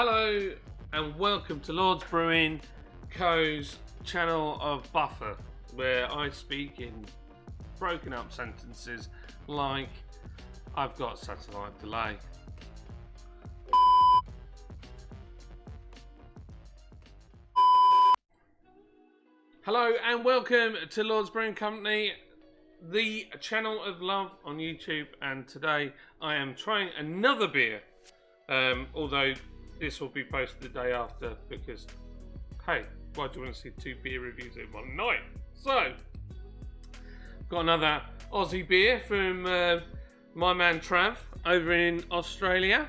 Hello and welcome to Lord's Brewing Co.'s channel of buffer, where I speak in broken up sentences like I've got satellite delay. Hello and welcome to Lord's Brewing Company, the channel of love on YouTube, and today I am trying another beer, although this will be posted the day after because, hey, why do you want to see two beer reviews in one night? So, got another Aussie beer from my man Trav over in Australia,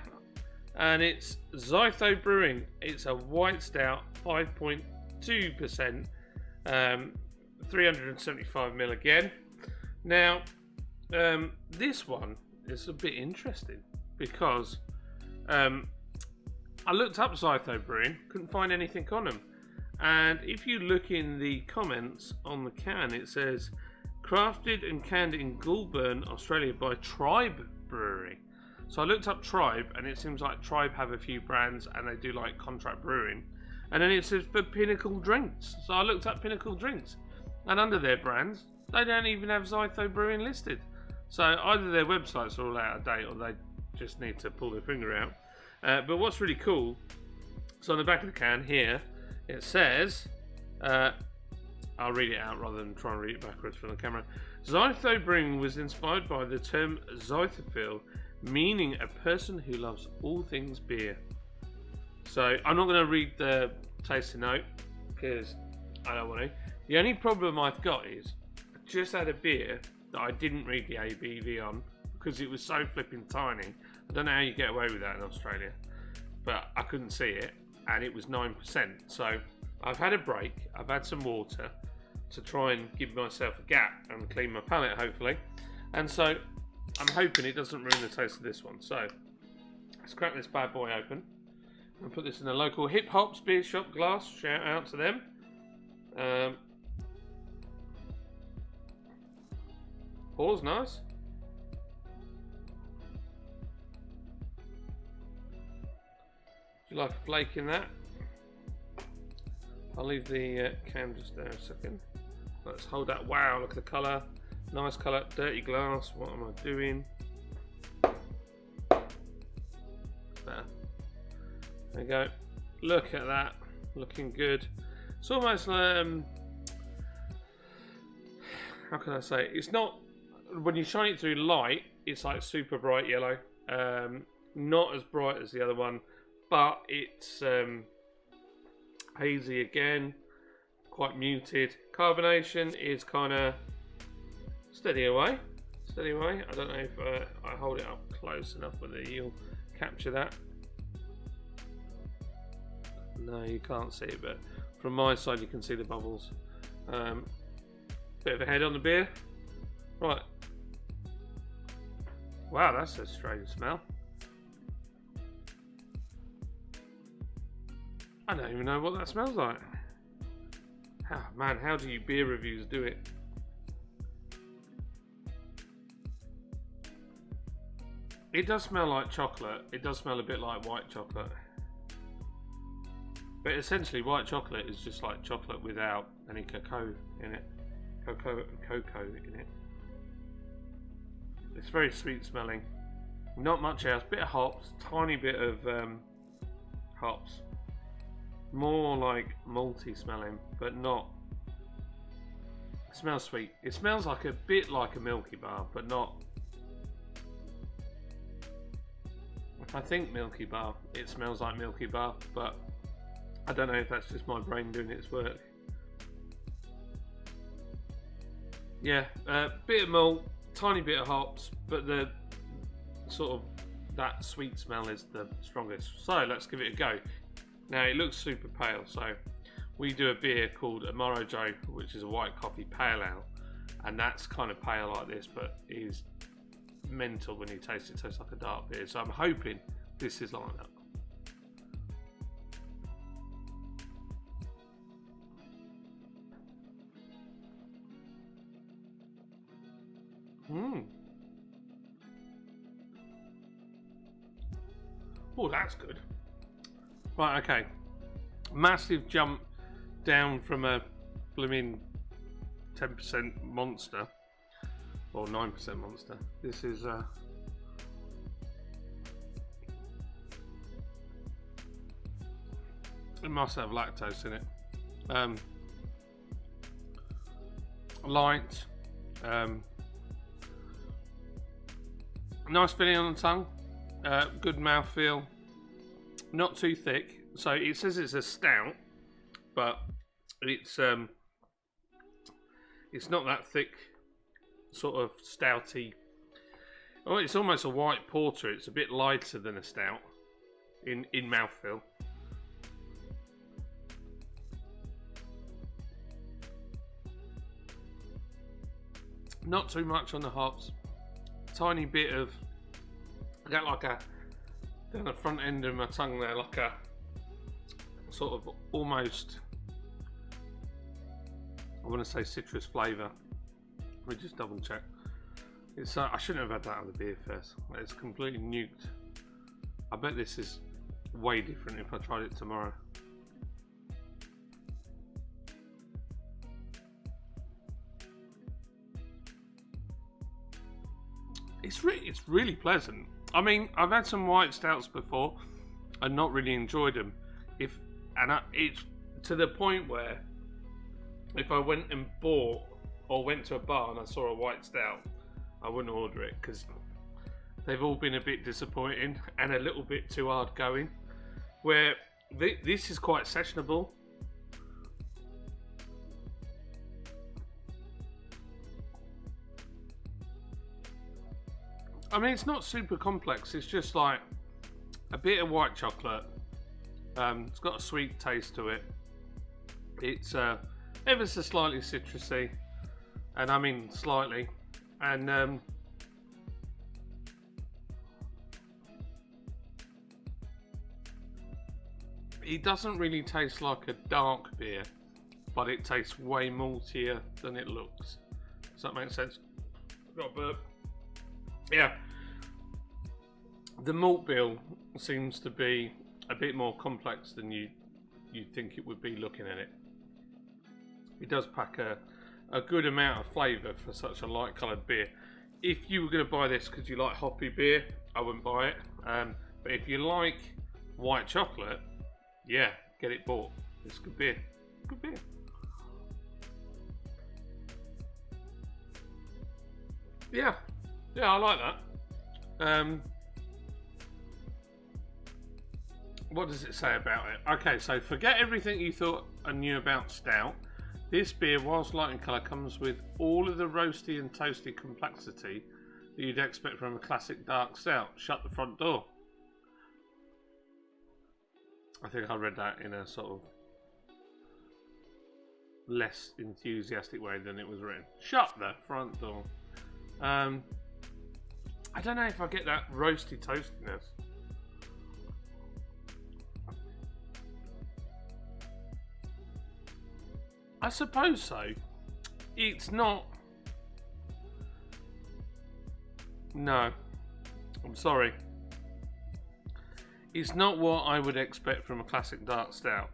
and it's Zytho Brewing. It's a white stout, 5.2%, 375ml again. Now, this one is a bit interesting because I looked up Zytho Brewing, couldn't find anything on them. And if you look in the comments on the can, it says crafted and canned in Goulburn, Australia by Tribe Brewery. So I looked up Tribe, and it seems like Tribe have a few brands and they do like contract brewing. And then it says for Pinnacle Drinks. So I looked up Pinnacle Drinks, and under their brands, they don't even have Zytho Brewing listed. So either their websites are all out of date or they just need to pull their finger out. But what's really cool, so on the back of the can here, it says, I'll read it out rather than try and read it backwards from the camera. Zytho Brewing was inspired by the term Zythophile, meaning a person who loves all things beer. So I'm not going to read the tasting note because I don't want to. The only problem I've got is I just had a beer that I didn't read the ABV on because it was so flipping tiny. I don't know how you get away with that in Australia, but I couldn't see it, and it was 9%. So I've had a break, I've had some water to try and give myself a gap and clean my palate, hopefully. And so I'm hoping it doesn't ruin the taste of this one. So let's crack this bad boy open and put this in a local Hip Hops beer shop glass. Shout out to them. Pours nice. Do you like a flake in that? I'll leave the can just there a second. Let's hold that. Wow, look at the colour. Nice colour. Dirty glass. What am I doing? There. There you go. Look at that. Looking good. It's almost how can I say? It's not, when you shine it through light, it's like super bright yellow. Not as bright as the other one, but it's hazy again, quite muted. Carbonation is kind of steady away. I don't know if I hold it up close enough whether you'll capture that. No, you can't see it, but from my side you can see the bubbles. Bit of a head on the beer. Right. Wow, that's a strange smell. I don't even know what that smells like. Oh, man, how do you beer reviews do it? It does smell like chocolate. It does smell a bit like white chocolate. But essentially, white chocolate is just like chocolate without any cocoa in it. Cocoa in it. It's very sweet smelling. Not much else. Bit of hops. Tiny bit of hops. More like malty smelling, but not. It smells sweet. It smells like a bit like a Milky Bar, but not. If I think Milky Bar, it smells like Milky Bar, but I don't know if that's just my brain doing its work. Yeah, bit of malt, tiny bit of hops, but the sort of that sweet smell is the strongest. So let's give it a go. Now it looks super pale, so we do a beer called a Morrow Joe, which is a white coffee pale ale, and that's kind of pale like this, but is mental when you taste it. It tastes like a dark beer, so I'm hoping this is like that. Oh, that's good. Right, okay. Massive jump down from a blooming 10% monster. Or 9% monster. This is... it must have lactose in it. Light. Nice feeling on the tongue. Good mouthfeel. Not too thick. So it says it's a stout, but it's not that thick, sort of stouty. Oh, it's almost a white porter. It's a bit lighter than a stout in mouthfeel. Not too much on the hops. Tiny bit of, I get like a, down the front end of my tongue there, like a sort of almost, I want to say citrus flavour. Let me just double check. It's I shouldn't have had that on the beer first. It's completely nuked. I bet this is way different if I tried it tomorrow. It's really pleasant. I mean, I've had some white stouts before and not really enjoyed them. It's to the point where if I went and bought or went to a bar and I saw a white stout, I wouldn't order it because they've all been a bit disappointing and a little bit too hard going. Where this is quite sessionable. I mean, it's not super complex. It's just like a bit of white chocolate. It's got a sweet taste to it. It's ever so slightly citrusy, and I mean slightly. And it doesn't really taste like a dark beer, but it tastes way maltier than it looks. Does that make sense? Got a burp. Yeah, the malt bill seems to be a bit more complex than you'd think it would be looking at it. It does pack a good amount of flavour for such a light coloured beer. If you were going to buy this because you like hoppy beer, I wouldn't buy it. But if you like white chocolate, yeah, get it bought. It's good beer. Good beer. Yeah. Yeah, I like that. What does it say about it? Okay, so forget everything you thought and knew about Stout. This beer, whilst light in colour, comes with all of the roasty and toasty complexity that you'd expect from a classic dark stout. Shut the front door. I think I read that in a sort of less enthusiastic way than it was written. Shut the front door. I don't know if I get that roasty toastiness. I suppose so. It's not... No. I'm sorry. It's not what I would expect from a classic dark stout.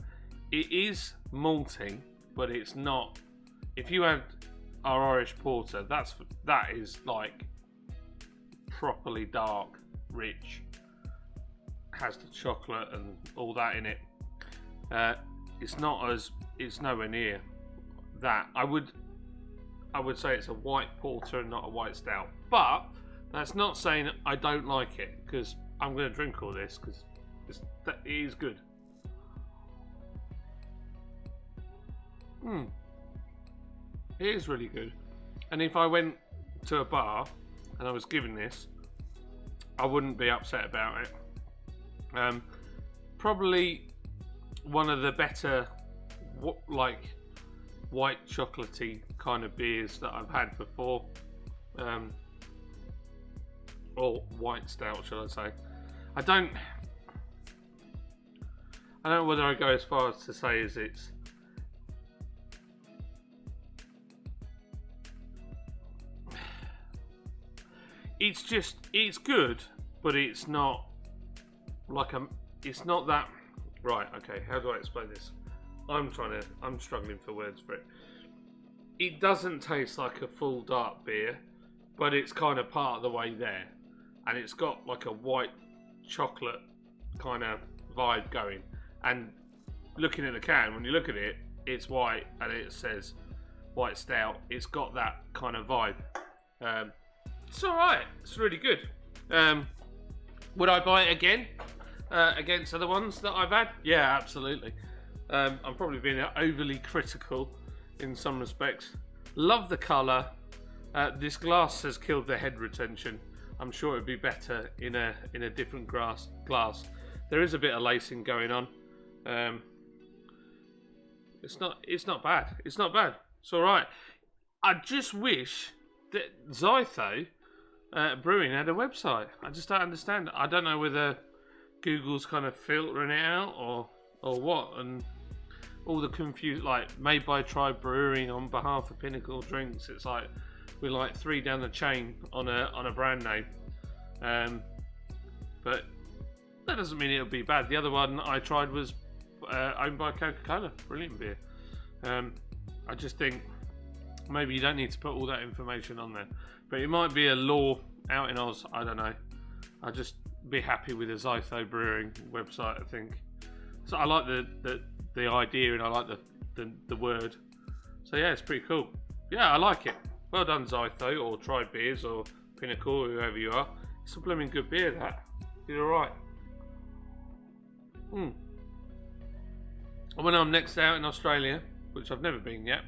It is malty, but it's not... If you had our Irish Porter, that is like properly dark, rich, has the chocolate and all that in it. It's nowhere near that. I would say it's a white porter and not a white stout, but that's not saying I don't like it, because I'm going to drink all this because it is good. It is really good. And if I went to a bar and I was given this, I wouldn't be upset about it. Probably one of the better like white chocolatey kind of beers that I've had before, or white stout, should I say. I don't know whether I go as far as to say is it's good, but it's not like it's not that Right, okay, how do I explain this? I'm struggling for words for it. It doesn't taste like a full dark beer, but it's kind of part of the way there. And it's got like a white chocolate kind of vibe going. And looking at the can, when you look at it, it's white and it says white stout. It's got that kind of vibe. It's alright, it's really good. Would I buy it again? Against other ones that I've had? Yeah, absolutely. I'm probably being overly critical in some respects. Love the colour. This glass has killed the head retention. I'm sure it'd be better in a different glass. There is a bit of lacing going on. It's not bad. It's not bad. It's all right. I just wish that Zytho Brewing had a website. I just don't understand. I don't know whether Google's kind of filtering it out or what, and all the confused, like, made by Trav Brewing on behalf of Pinnacle Drinks. It's like we're like 3 down the chain on a brand name, but that doesn't mean it'll be bad. The other one I tried was owned by Coca-Cola. Brilliant beer. I just think maybe you don't need to put all that information on there, but it might be a law out in Oz. I don't know. I'll just be happy with the Zytho Brewing website, I think. So I like the idea, and I like the word. So yeah, it's pretty cool. Yeah, I like it. Well done, Zytho, or Try Beers, or Pinnacle, or whoever you are. It's a blooming good beer, that. You're alright. And when I'm next out in Australia, which I've never been yet,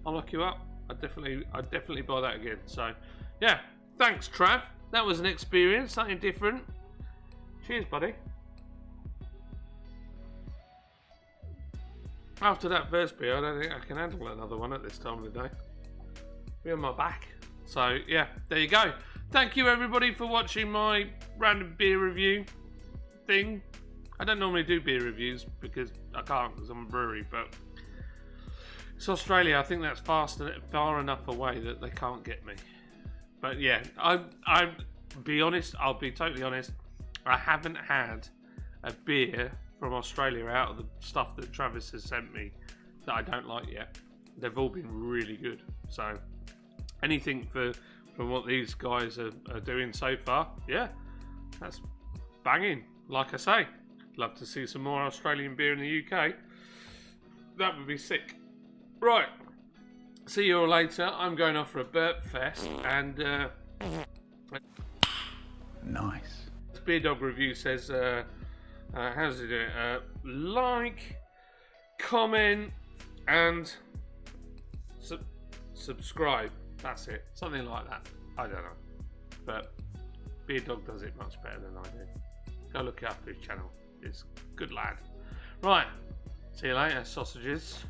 I'll look you up. I'd definitely buy that again. So yeah, thanks, Trav. That was an experience, something different. Cheers, buddy. After that first beer, I don't think I can handle another one at this time of the day. Be on my back. So yeah, there you go. Thank you everybody for watching my random beer review thing. I don't normally do beer reviews because I can't, because I'm a brewery, but it's Australia. I think that's far enough away that they can't get me. But yeah, I'll be totally honest, I haven't had a beer from Australia out of the stuff that Travis has sent me that I don't like yet. They've all been really good. So anything from what these guys are doing so far, yeah, that's banging. Like I say, love to see some more Australian beer in the UK. That would be sick. Right, see you all later. I'm going off for a burp fest, and nice. This Beer Dog review says, how does it do it? Like, comment, and subscribe. That's it. Something like that. I don't know. But Beer Dog does it much better than I do. Go look it up his channel. It's a good lad. Right. See you later, sausages.